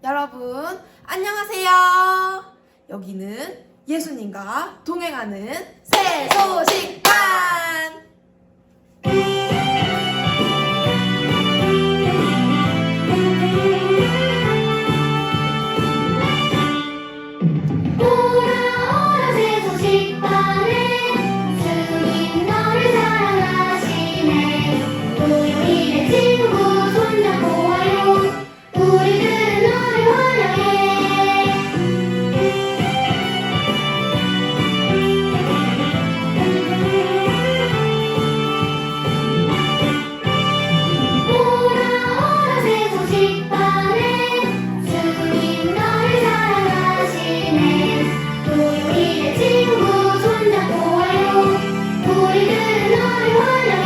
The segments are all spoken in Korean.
여러분 안녕하세요. 여기는 예수님과 동행하는 새소식반. 오라 새소식반에 주님 너를 사랑하시네. 우리의 친구 손잡고와요. 우리들은 너를 환영해. 오라 새소식반에 주님 너를 사랑하시네. 우리의 친구 손잡고와요. 우리들은 너를 환영해.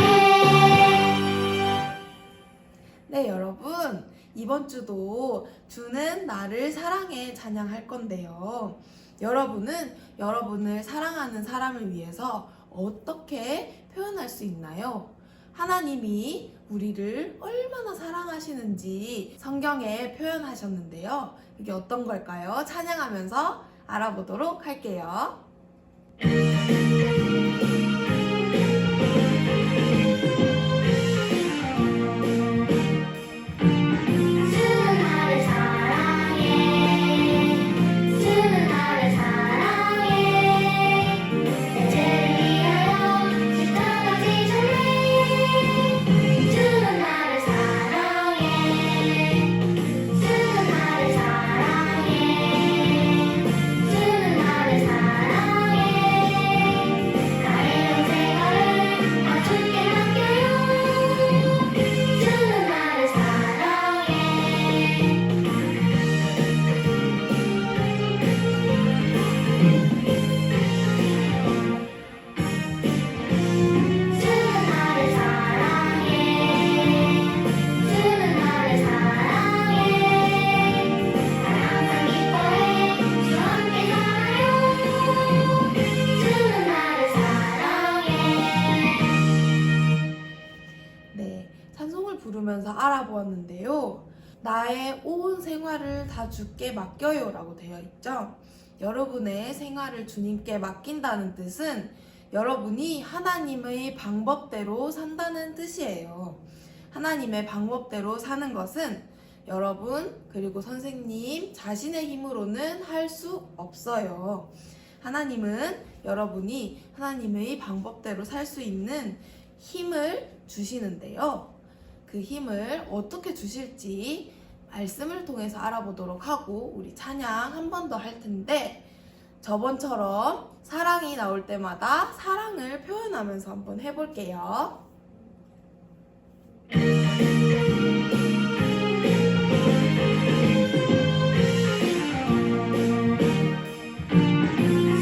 네, 여러분 이번 주도 주는 나를 사랑해 찬양할 건데요. 여러분은 여러분을 사랑하는 사람을 위해서 어떻게 표현할 수 있나요? 하나님이 우리를 얼마나 사랑하시는지 성경에 표현하셨는데요. 이게 어떤 걸까요? 찬양하면서 알아보도록 할게요. 주는 나를 사랑해. 주는 나를 사랑해. 내 죄를 위하여 십자가 지셨네. 주는 나를 사랑해. 주는 나를 사랑해. 주는 나를 사랑해. 나의 생활을 다 주께 맡겨요. 주는 나를 사랑해. 주는 나를 사랑해. 주는 나를 사랑해. 날 항상 기뻐해. 주와 함께 살아요. 주는 나를 사랑해. 네, 찬송을 부르면서 알아보았는데요. 나의 온 생활을 다 주께 맡겨요 라고 되어 있죠. 여러분의 생활을 주님께 맡긴다는 뜻은 여러분이 하나님의 방법대로 산다는 뜻이에요. 하나님의 방법대로 사는 것은 여러분 그리고 선생님 자신의 힘으로는 할 수 없어요. 하나님은 여러분이 하나님의 방법대로 살 수 있는 힘을 주시는데요. 그 힘을 어떻게 주실지 말씀을 통해서 알아보도록 하고 우리 찬양 한 번 더 할 텐데 저번처럼 사랑이 나올 때마다 사랑을 표현하면서 한번 해볼게요.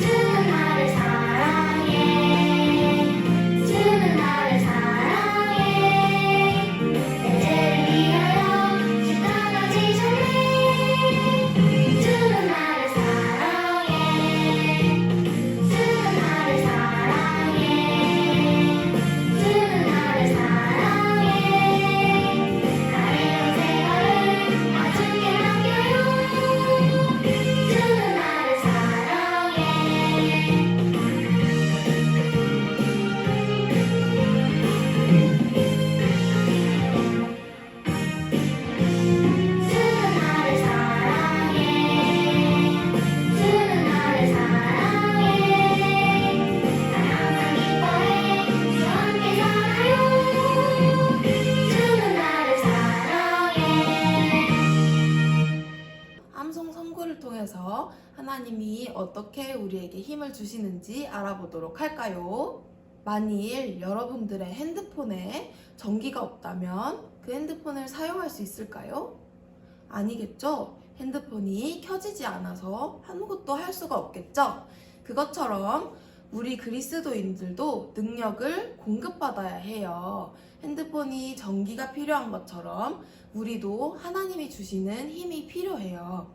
주는 나를 사랑해. 주는 나를 사랑해. 내 죄를 위하여 십자가 지셨네. 주는 나를 사랑해. 주는 나를 사랑해. 주는 나를 사랑해. 나의 생활을 다 주께 맡겨요. 주는 나를 사랑해. 주는 나를 사랑해. 주는 나를 사랑해. 날 항상 기뻐해. 주와 함께 살아요. 주는 나를 사랑해. 암송 선구를 통해서 하나님이 어떻게 우리에게 힘을 주시는지 알아보도록 할까요? 만일 여러분들의 핸드폰에 전기가 없다면 그 핸드폰을 사용할 수 있을까요? 아니겠죠? 핸드폰이 켜지지 않아서 아무것도 할 수가 없겠죠? 그것처럼 우리 그리스도인들도 능력을 공급받아야 해요. 핸드폰이 전기가 필요한 것처럼 우리도 하나님이 주시는 힘이 필요해요.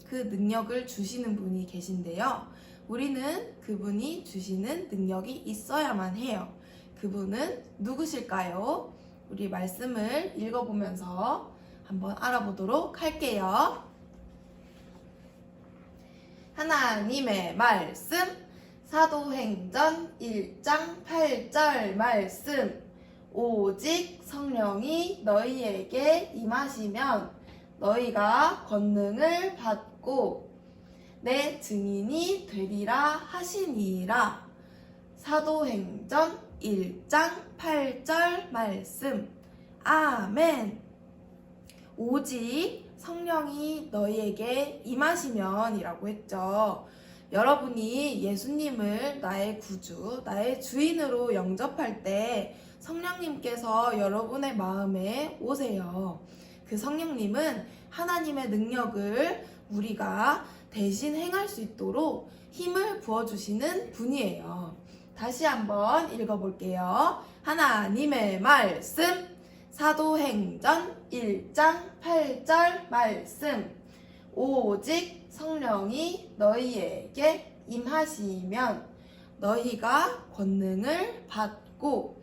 그 능력을 주시는 분이 계신데요. 우리는 그분이 주시는 능력이 있어야만 해요. 그분은 누구실까요? 우리 말씀을 읽어보면서 한번 알아보도록 할게요. 하나님의 말씀 사도행전 1장 8절 말씀 오직 성령이 너희에게 임하시면 너희가 권능을 받고 내 증인이 되리라 하시니라. 사도행전 1장 8절 말씀 아멘. 오직 성령이 너희에게 임하시면 이라고 했죠. 여러분이 예수님을 나의 구주, 나의 주인으로 영접할 때 성령님께서 여러분의 마음에 오세요. 그 성령님은 하나님의 능력을 우리가 대신 행할 수 있도록 힘을 부어주시는 분이에요. 다시 한번 읽어볼게요. 하나님의 말씀 사도행전 1장 8절 말씀 오직 성령이 너희에게 임하시면 너희가 권능을 받고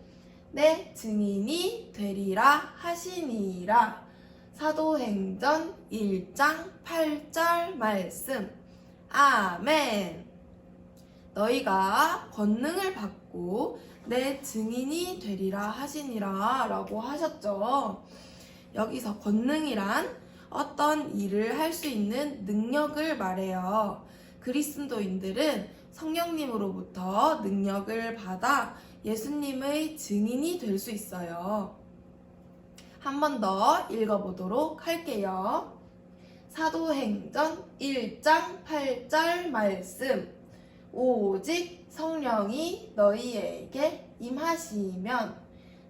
내 증인이 되리라 하시니라. 사도행전 1장 8절 말씀 아멘. 너희가 권능을 받고 내 증인이 되리라 하시니라 라고 하셨죠. 여기서 권능이란 어떤 일을 할 수 있는 능력을 말해요. 그리스도인들은 성령님으로부터 능력을 받아 예수님의 증인이 될 수 있어요. 한 번 더 읽어보도록 할게요. 사도행전 1장 8절 말씀 오직 성령이 너희에게 임하시면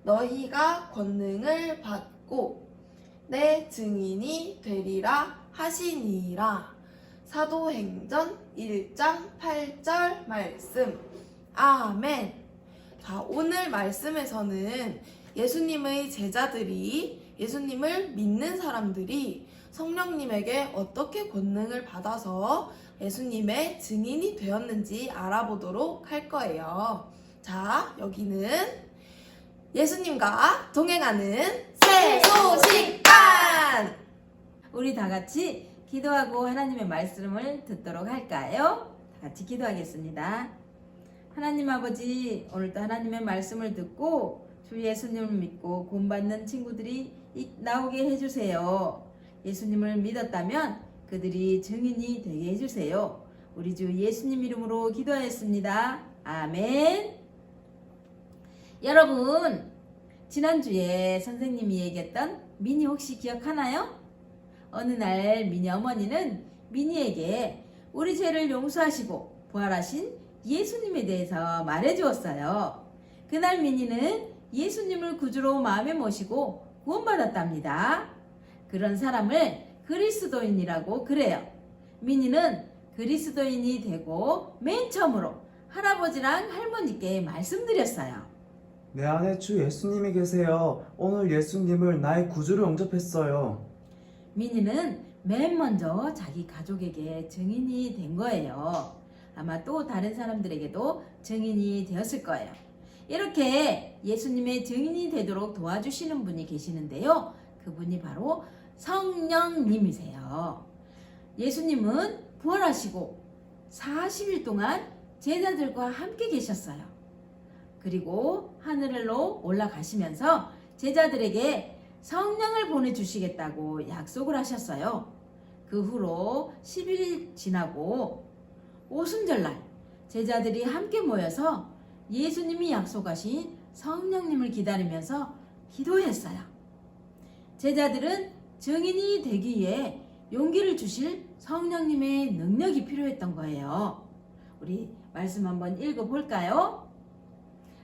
너희가 권능을 받고 내 증인이 되리라 하시니라. 사도행전 1장 8절 말씀 아멘. 자, 오늘 말씀에서는 예수님의 제자들이 예수님을 믿는 사람들이 성령님에게 어떻게 권능을 받아서 예수님의 증인이 되었는지 알아보도록 할 거예요. 자, 여기는 예수님과 동행하는 새 소식단! 우리 다 같이 기도하고 하나님의 말씀을 듣도록 할까요? 다 같이 기도하겠습니다. 하나님 아버지, 오늘도 하나님의 말씀을 듣고 주 예수님을 믿고 구원받는 친구들이 나오게 해주세요. 예수님을 믿었다면 그들이 증인이 되게 해주세요. 우리 주 예수님 이름으로 기도하였습니다. 아멘. 여러분, 지난주에 선생님이 얘기했던 미니 혹시 기억하나요? 어느 날 미니 어머니는 미니에게 우리 죄를 용서하시고 부활하신 예수님에 대해서 말해주었어요. 그날 미니는 예수님을 구주로 마음에 모시고 구원받았답니다. 그런 사람을 그리스도인이라고 그래요. 미니는 그리스도인이 되고 맨 처음으로 할아버지랑 할머니께 말씀드렸어요. 내 안에 주 예수님이 계세요. 오늘 예수님을 나의 구주로 영접했어요. 미니는 맨 먼저 자기 가족에게 증인이 된 거예요. 아마 또 다른 사람들에게도 증인이 되었을 거예요. 이렇게 예수님의 증인이 되도록 도와주시는 분이 계시는데요. 그분이 바로 성령님이세요. 예수님은 부활하시고 40일 동안 제자들과 함께 계셨어요. 그리고 하늘로 올라가시면서 제자들에게 성령을 보내주시겠다고 약속을 하셨어요. 그 후로 10일 지나고 오순절날 제자들이 함께 모여서 예수님이 약속하신 성령님을 기다리면서 기도했어요. 제자들은 증인이 되기 위해 용기를 주실 성령님의 능력이 필요했던 거예요. 우리 말씀 한번 읽어볼까요?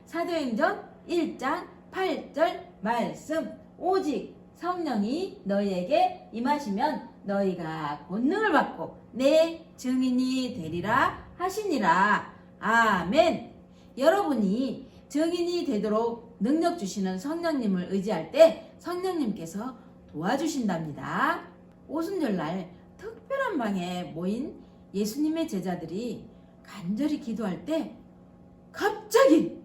사도행전 1장 8절 말씀 오직 성령이 너희에게 임하시면 너희가 권능을 받고 내 증인이 되리라 하시니라. 아멘. 여러분이 증인이 되도록 능력 주시는 성령님을 의지할 때 성령님께서 도와주신답니다. 오순절날 특별한 방에 모인 예수님의 제자들이 간절히 기도할 때 갑자기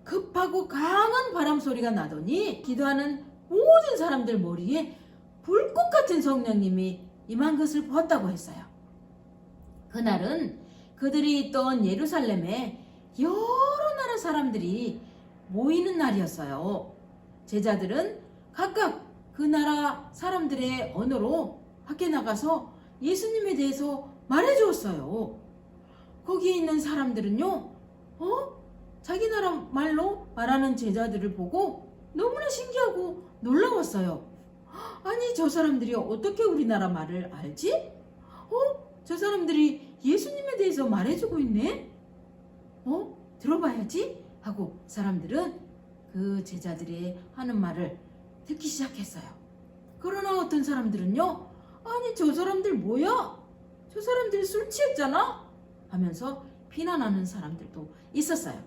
급하고 강한 바람 소리가 나더니 기도하는 모든 사람들 머리에 불꽃 같은 성령님이 임한 것을 보았다고 했어요. 그날은 그들이 있던 예루살렘에 여러 나라 사람들이 모이는 날이었어요. 제자들은 각각 그 나라 사람들의 언어로 밖에 나가서 예수님에 대해서 말해주었어요. 거기에 있는 사람들은요, 자기 나라 말로 말하는 제자들을 보고 너무나 신기하고 놀라웠어요. 아니, 저 사람들이 어떻게 우리나라 말을 알지? 저 사람들이 예수님에 대해서 말해주고 있네? 들어봐야지? 하고 사람들은 그 제자들이 하는 말을 듣기 시작했어요. 그러나 어떤 사람들은요, 아니, 저 사람들 뭐야? 저 사람들 술 취했잖아? 하면서 비난하는 사람들도 있었어요.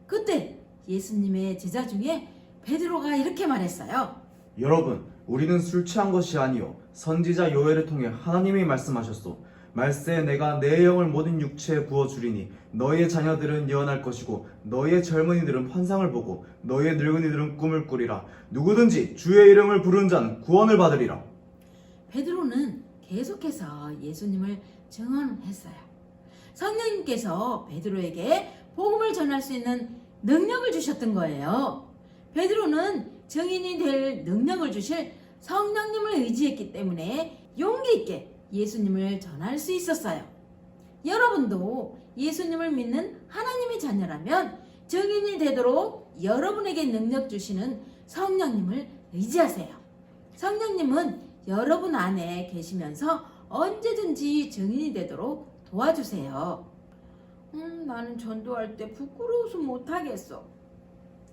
그때 예수님의 제자 중에 베드로가 이렇게 말했어요. 여러분, 우리는 술 취한 것이 아니요 선지자 요엘을 통해 하나님이 말씀하셨소. 말세에 내가 내 영을 모든 육체에 부어주리니 너희의 자녀들은 예언할 것이고 너희의 젊은이들은 환상을 보고 너희의 늙은이들은 꿈을 꾸리라. 누구든지 주의 이름을 부르는 자는 구원을 받으리라. 베드로는 계속해서 예수님을 증언했어요. 성령님께서 베드로에게 복음을 전할 수 있는 능력을 주셨던 거예요. 베드로는 증인이 될 능력을 주실 성령님을 의지했기 때문에 용기 있게 예수님을 전할 수 있었어요. 여러분도 예수님을 믿는 하나님의 자녀라면 증인이 되도록 여러분에게 능력 주시는 성령님을 의지하세요. 성령님은 여러분 안에 계시면서 언제든지 증인이 되도록 도와주세요. 나는 전도할 때 부끄러워서 못하겠어.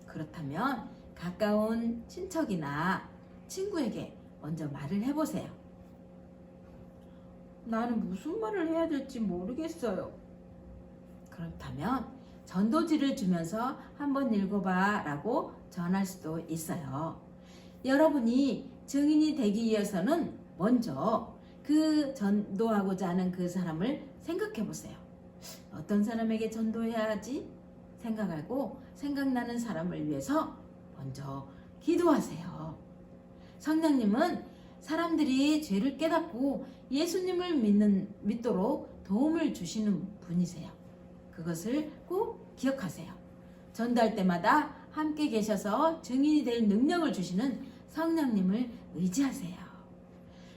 그렇다면 가까운 친척이나 친구에게 먼저 말을 해보세요. 나는 무슨 말을 해야 될지 모르겠어요. 그렇다면 전도지를 주면서 한번 읽어봐 라고 전할 수도 있어요. 여러분이 증인이 되기 위해서는 먼저 그 전도하고자 하는 그 사람을 생각해 보세요. 어떤 사람에게 전도해야 하지? 생각하고 생각나는 사람을 위해서 먼저 기도하세요. 성령님은 사람들이 죄를 깨닫고 예수님을 믿도록 도움을 주시는 분이세요. 그것을 꼭 기억하세요. 전도할 때마다 함께 계셔서 증인이 될 능력을 주시는 성령님을 의지하세요.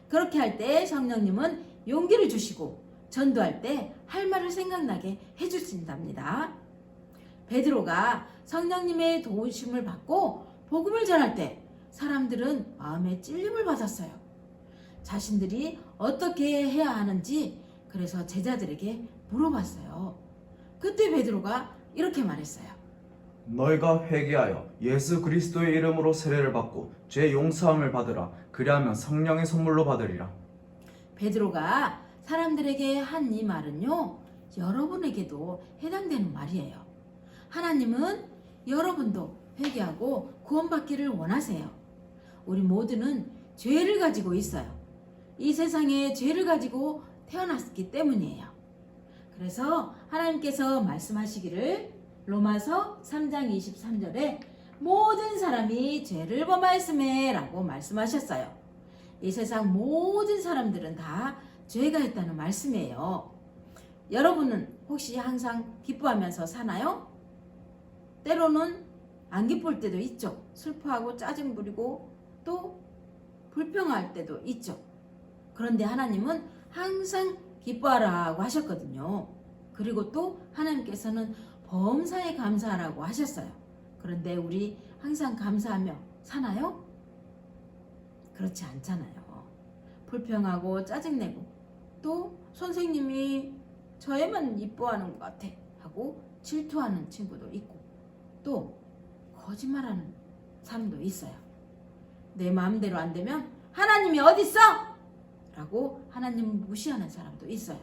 그렇게 할 때 성령님은 용기를 주시고 전도할 때 할 말을 생각나게 해주신답니다. 베드로가 성령님의 도우심을 받고 복음을 전할 때 사람들은 마음에 찔림을 받았어요. 자신들이 어떻게 해야 하는지 그래서 제자들에게 물어봤어요. 그때 베드로가 이렇게 말했어요. 너희가 회개하여 예수 그리스도의 이름으로 세례를 받고 죄 용서함을 받으라. 그리하면 성령의 선물로 받으리라. 베드로가 사람들에게 한 이 말은요, 여러분에게도 해당되는 말이에요. 하나님은 여러분도 회개하고 구원받기를 원하세요. 우리 모두는 죄를 가지고 있어요. 이 세상에 죄를 가지고 태어났기 때문이에요. 그래서 하나님께서 말씀하시기를 로마서 3장 23절에 모든 사람이 죄를 범하였음에 라고 말씀하셨어요. 이 세상 모든 사람들은 다 죄가 있다는 말씀이에요. 여러분은 혹시 항상 기뻐하면서 사나요? 때로는 안 기쁠 때도 있죠. 슬퍼하고 짜증 부리고 또 불평할 때도 있죠. 그런데 하나님은 항상 기뻐하라고 하셨거든요. 그리고 또 하나님께서는 범사에 감사하라고 하셨어요. 그런데 우리 항상 감사하며 사나요? 그렇지 않잖아요. 불평하고 짜증내고 또 선생님이 저애만 이뻐하는 것 같아 하고 질투하는 친구도 있고 또 거짓말하는 사람도 있어요. 내 마음대로 안 되면 하나님이 어딨어? 라고 하나님을 무시하는 사람도 있어요.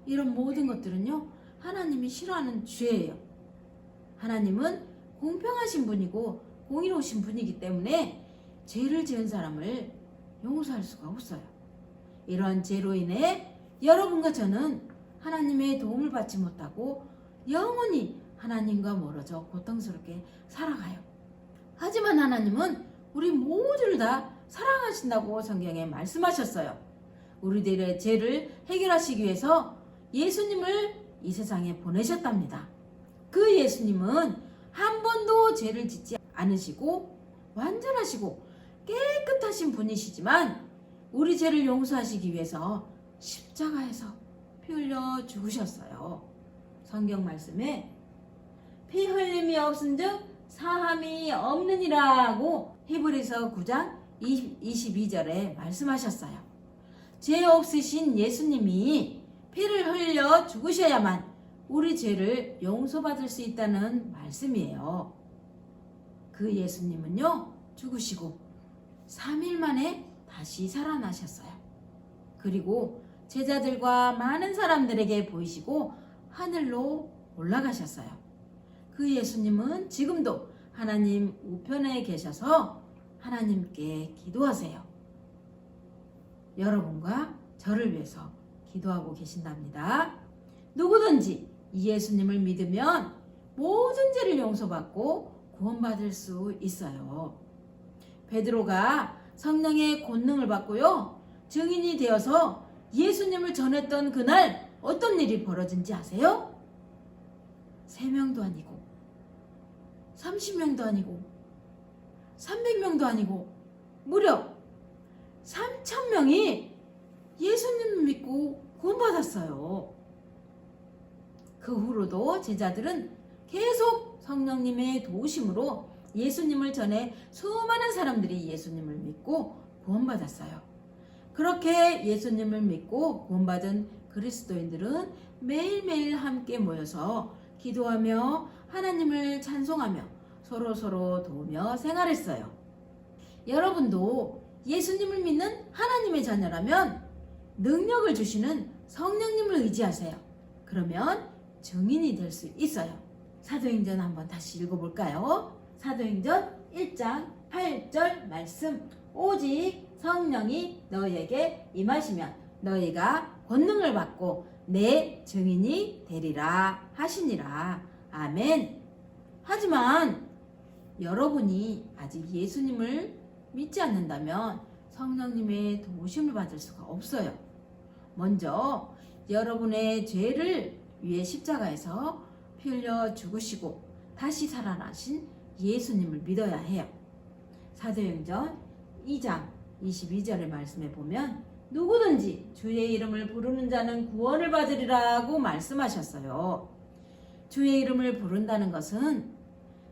이런 모든 것들은요, 하나님이 싫어하는 죄예요. 하나님은 공평하신 분이고 공의로우신 분이기 때문에 죄를 지은 사람을 용서할 수가 없어요. 이런 죄로 인해 여러분과 저는 하나님의 도움을 받지 못하고 영원히 하나님과 멀어져 고통스럽게 살아가요. 하지만 하나님은 우리 모두를 다 사랑하신다고 성경에 말씀하셨어요. 우리들의 죄를 해결하시기 위해서 예수님을 이 세상에 보내셨답니다. 그 예수님은 한 번도 죄를 짓지 않으시고 완전하시고 깨끗하신 분이시지만 우리 죄를 용서하시기 위해서 십자가에서 피 흘려 죽으셨어요. 성경 말씀에 피 흘림이 없은즉 사함이 없느니라고 히브리서 9장 22절에 말씀하셨어요. 죄 없으신 예수님이 피를 흘려 죽으셔야만 우리 죄를 용서받을 수 있다는 말씀이에요. 그 예수님은요, 죽으시고 3일 만에 다시 살아나셨어요. 그리고 제자들과 많은 사람들에게 보이시고 하늘로 올라가셨어요. 그 예수님은 지금도 하나님 우편에 계셔서 하나님께 기도하세요. 여러분과 저를 위해서 기도하고 계신답니다. 누구든지 이 예수님을 믿으면 모든 죄를 용서받고 구원받을 수 있어요. 베드로가 성령의 권능을 받고요, 증인이 되어서 예수님을 전했던 그날 어떤 일이 벌어진지 아세요? 3명도 아니고 30명도 아니고 300명도 아니고 무려 3,000명이 예수님을 믿고 구원받았어요. 그 후로도 제자들은 계속 성령님의 도우심으로 예수님을 전해 수많은 사람들이 예수님을 믿고 구원받았어요. 그렇게 예수님을 믿고 구원받은 그리스도인들은 매일매일 함께 모여서 기도하며 하나님을 찬송하며 서로서로 도우며 생활했어요. 여러분도 예수님을 믿는 하나님의 자녀라면 능력을 주시는 성령님을 의지하세요. 그러면 증인이 될 수 있어요. 사도행전 한번 다시 읽어볼까요? 사도행전 1장 8절 말씀. 오직 성령이 너희에게 임하시면 너희가 권능을 받고 내 증인이 되리라 하시니라. 아멘. 하지만 여러분이 아직 예수님을 믿지 않는다면 성령님의 도우심을 받을 수가 없어요. 먼저 여러분의 죄를 위해 십자가에서 피 흘려 죽으시고 다시 살아나신 예수님을 믿어야 해요. 사도행전 2장 22절의 말씀에 보면 누구든지 주의 이름을 부르는 자는 구원을 받으리라고 말씀하셨어요. 주의 이름을 부른다는 것은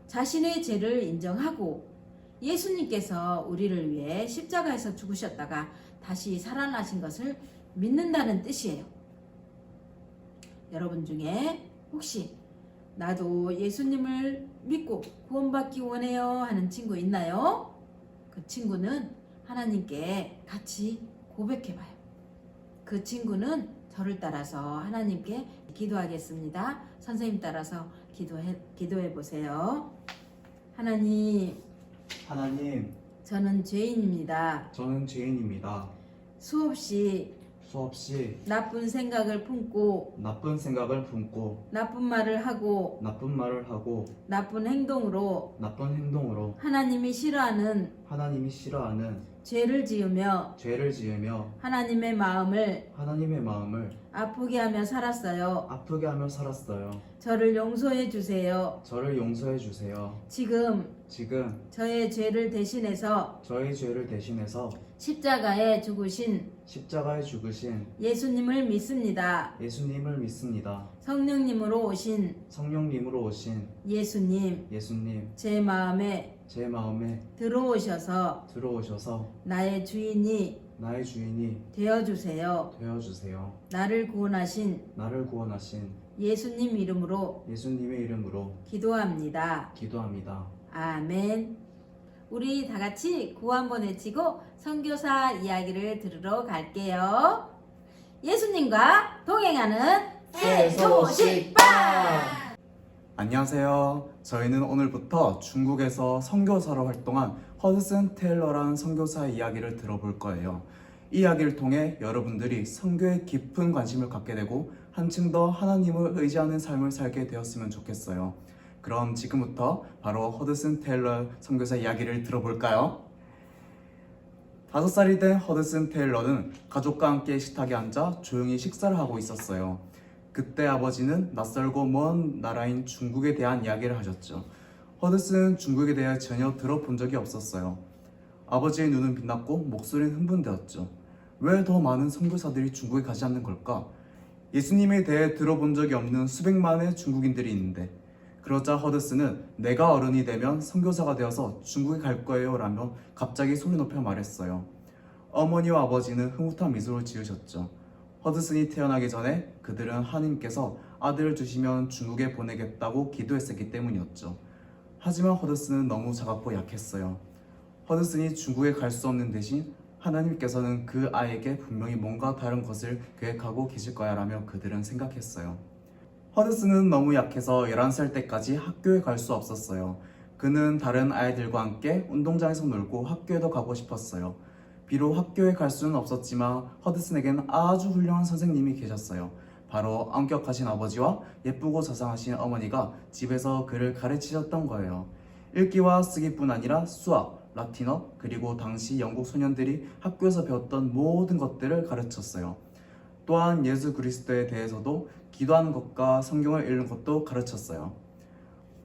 자신의 죄를 인정하고 예수님께서 우리를 위해 십자가에서 죽으셨다가 다시 살아나신 것을 믿는다는 뜻이에요. 여러분 중에 혹시 나도 예수님을 믿고 구원받기 원해요 하는 친구 있나요? 그 친구는 하나님께 같이 고백해봐요. 그 친구는 저를 따라서 하나님께 기도하겠습니다. 선생님 따라서 기도해 보세요. 하나님, 저는 죄인입니다. 수없이 나쁜 생각을 품고 나쁜 말을 하고 나쁜 행동으로 하나님이 싫어하는 죄를 지으며 하나님의 마음을 아프게 하며 살았어요. 저를 용서해 주세요. 지금 저의 죄를 대신해서 십자가에 죽으신 예수님을 믿습니다. 성령님으로 오신 예수님, 제 마음에 들어오셔서 나의 주인이 되어주세요. 나를 구원하신 예수님 이름으로 기도합니다. 아멘. 우리 다 같이 구호 한번 외치고 선교사 이야기를 들으러 갈게요. 예수님과 동행하는 새소식반. 안녕하세요. 저희는 오늘부터 중국에서 선교사로 활동한 허드슨 테일러라는 선교사의 이야기를 들어볼 거예요. 이 이야기를 통해 여러분들이 선교에 깊은 관심을 갖게 되고 한층 더 하나님을 의지하는 삶을 살게 되었으면 좋겠어요. 그럼 지금부터 바로 허드슨 테일러 선교사 이야기를 들어볼까요? 5살이 된 허드슨 테일러는 가족과 함께 식탁에 앉아 조용히 식사를 하고 있었어요. 그때 아버지는 낯설고 먼 나라인 중국에 대한 이야기를 하셨죠. 허드슨은 중국에 대해 전혀 들어본 적이 없었어요. 아버지의 눈은 빛났고 목소리는 흥분되었죠. 왜 더 많은 선교사들이 중국에 가지 않는 걸까? 예수님에 대해 들어본 적이 없는 수백만의 중국인들이 있는데, 그러자 허드슨은 내가 어른이 되면 선교사가 되어서 중국에 갈 거예요 라며 갑자기 소리 높여 말했어요. 어머니와 아버지는 흐뭇한 미소를 지으셨죠. 허드슨이 태어나기 전에 그들은 하나님께서 아들을 주시면 중국에 보내겠다고 기도했었기 때문이었죠. 하지만 허드슨은 너무 작았고 약했어요. 허드슨이 중국에 갈 수 없는 대신 하나님께서는 그 아이에게 분명히 뭔가 다른 것을 계획하고 계실 거야 라며 그들은 생각했어요. 허드슨은 너무 약해서 11살 때까지 학교에 갈 수 없었어요. 그는 다른 아이들과 함께 운동장에서 놀고 학교에도 가고 싶었어요. 비록 학교에 갈 수는 없었지만 허드슨에게는 아주 훌륭한 선생님이 계셨어요. 바로 엄격하신 아버지와 예쁘고 자상하신 어머니가 집에서 그를 가르치셨던 거예요. 읽기와 쓰기뿐 아니라 수학, 라틴어, 그리고 당시 영국 소년들이 학교에서 배웠던 모든 것들을 가르쳤어요. 또한 예수 그리스도에 대해서도 기도하는 것과 성경을 읽는 것도 가르쳤어요.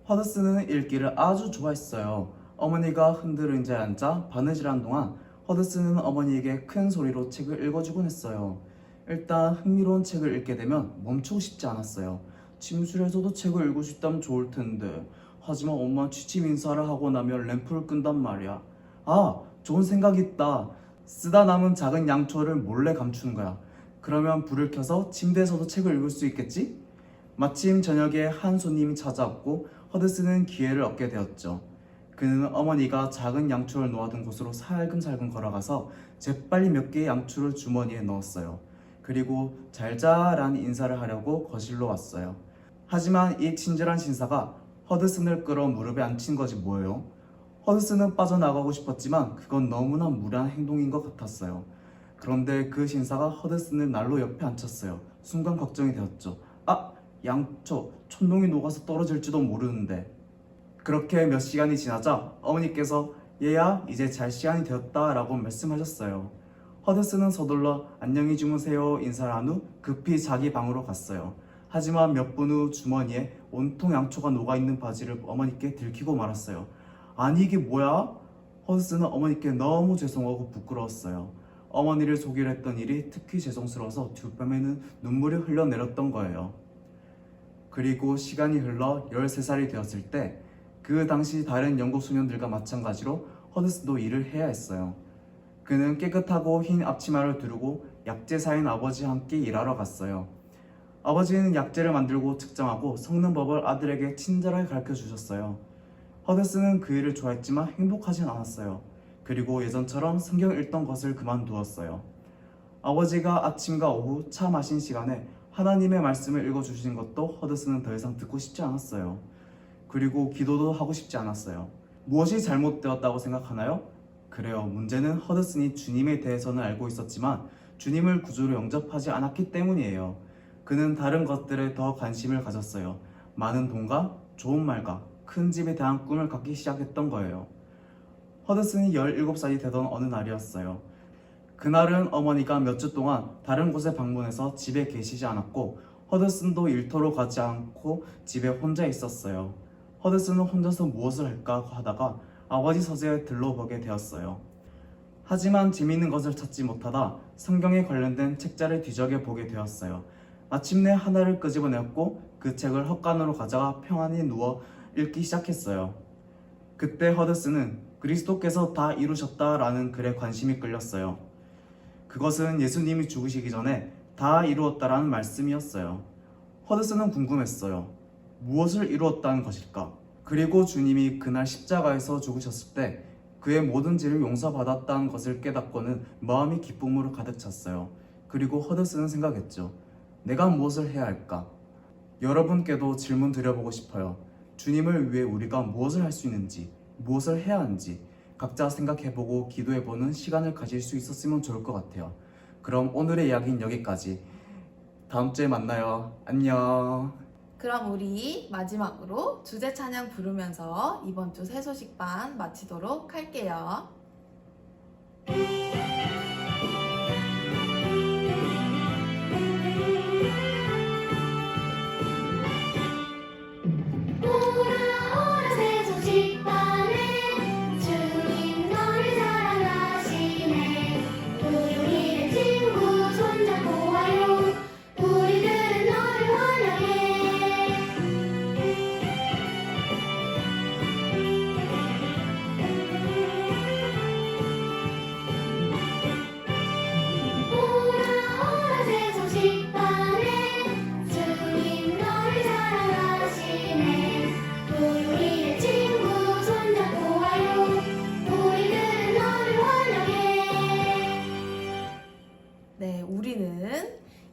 허드슨은 읽기를 아주 좋아했어요. 어머니가 흔들 의자에 앉아 바느질하는 동안 허드슨은 어머니에게 큰 소리로 책을 읽어주곤 했어요. 일단 흥미로운 책을 읽게 되면 멈추고 싶지 않았어요. 침실에서도 책을 읽고 싶다면 좋을 텐데, 하지만 엄마 취침 인사를 하고 나면 램프를 끈단 말이야. 아, 좋은 생각이 있다. 쓰다 남은 작은 양초를 몰래 감추는 거야. 그러면 불을 켜서 침대에서도 책을 읽을 수 있겠지? 마침 저녁에 한 손님이 찾아왔고 허드슨은 기회를 얻게 되었죠. 그는 어머니가 작은 양초를 놓아둔 곳으로 살금살금 걸어가서 재빨리 몇 개의 양초를 주머니에 넣었어요. 그리고 잘잘한 인사를 하려고 거실로 왔어요. 하지만 이 친절한 신사가 허드슨을 끌어 무릎에 앉힌 것이 뭐예요? 허드슨은 빠져나가고 싶었지만 그건 너무나 무례한 행동인 것 같았어요. 그런데 그 신사가 허드슨을 난로 옆에 앉혔어요. 순간 걱정이 되었죠. 아, 양초, 촛농이 녹아서 떨어질지도 모르는데. 그렇게 몇 시간이 지나자 어머니께서 얘야, 이제 잘 시간이 되었다 라고 말씀하셨어요. 허드슨은 서둘러 안녕히 주무세요 인사를 한 후 급히 자기 방으로 갔어요. 하지만 몇 분 후 주머니에 온통 양초가 녹아있는 바지를 어머니께 들키고 말았어요. 아니 이게 뭐야? 허드슨은 어머니께 너무 죄송하고 부끄러웠어요. 어머니를 속이려 했던 일이 특히 죄송스러워서 두 뺨에는 눈물이 흘러내렸던 거예요. 그리고 시간이 흘러 13살이 되었을 때 그 당시 다른 영국 소년들과 마찬가지로 허드슨도 일을 해야 했어요. 그는 깨끗하고 흰 앞치마를 두르고 약재사인 아버지와 함께 일하러 갔어요. 아버지는 약재를 만들고 측정하고 섞는 법을 아들에게 친절하게 가르쳐 주셨어요. 허드슨은 그 일을 좋아했지만 행복하진 않았어요. 그리고 예전처럼 성경 읽던 것을 그만두었어요. 아버지가 아침과 오후 차 마신 시간에 하나님의 말씀을 읽어주신 것도 허드슨은 더 이상 듣고 싶지 않았어요. 그리고 기도도 하고 싶지 않았어요. 무엇이 잘못되었다고 생각하나요? 그래요. 문제는 허드슨이 주님에 대해서는 알고 있었지만 주님을 구주로 영접하지 않았기 때문이에요. 그는 다른 것들에 더 관심을 가졌어요. 많은 돈과 좋은 말과 큰 집에 대한 꿈을 갖기 시작했던 거예요. 허드슨이 17살이 되던 어느 날이었어요. 그날은 어머니가 몇 주 동안 다른 곳에 방문해서 집에 계시지 않았고 허드슨도 일터로 가지 않고 집에 혼자 있었어요. 허드슨은 혼자서 무엇을 할까 하다가 아버지 서재에 들러보게 되었어요. 하지만 재미있는 것을 찾지 못하다 성경에 관련된 책자를 뒤적여 보게 되었어요. 마침내 하나를 끄집어내었고 그 책을 헛간으로 가져가 평안히 누워 읽기 시작했어요. 그때 허드슨은 그리스도께서 다 이루셨다라는 글에 관심이 끌렸어요. 그것은 예수님이 죽으시기 전에 다 이루었다라는 말씀이었어요. 허드슨은 궁금했어요. 무엇을 이루었다는 것일까? 그리고 주님이 그날 십자가에서 죽으셨을 때 그의 모든 죄를 용서받았다는 것을 깨닫고는 마음이 기쁨으로 가득 찼어요. 그리고 허드슨은 생각했죠. 내가 무엇을 해야 할까? 여러분께도 질문 드려보고 싶어요. 주님을 위해 우리가 무엇을 할 수 있는지, 무엇을 해야 하는지 각자 생각해보고 기도해보는 시간을 가질 수 있었으면 좋을 것 같아요. 그럼 오늘의 이야기는 여기까지. 다음 주에 만나요. 안녕. 그럼 우리 마지막으로 주제 찬양 부르면서 이번 주 새소식반 마치도록 할게요.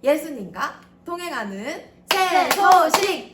예수님과 동행하는 새소식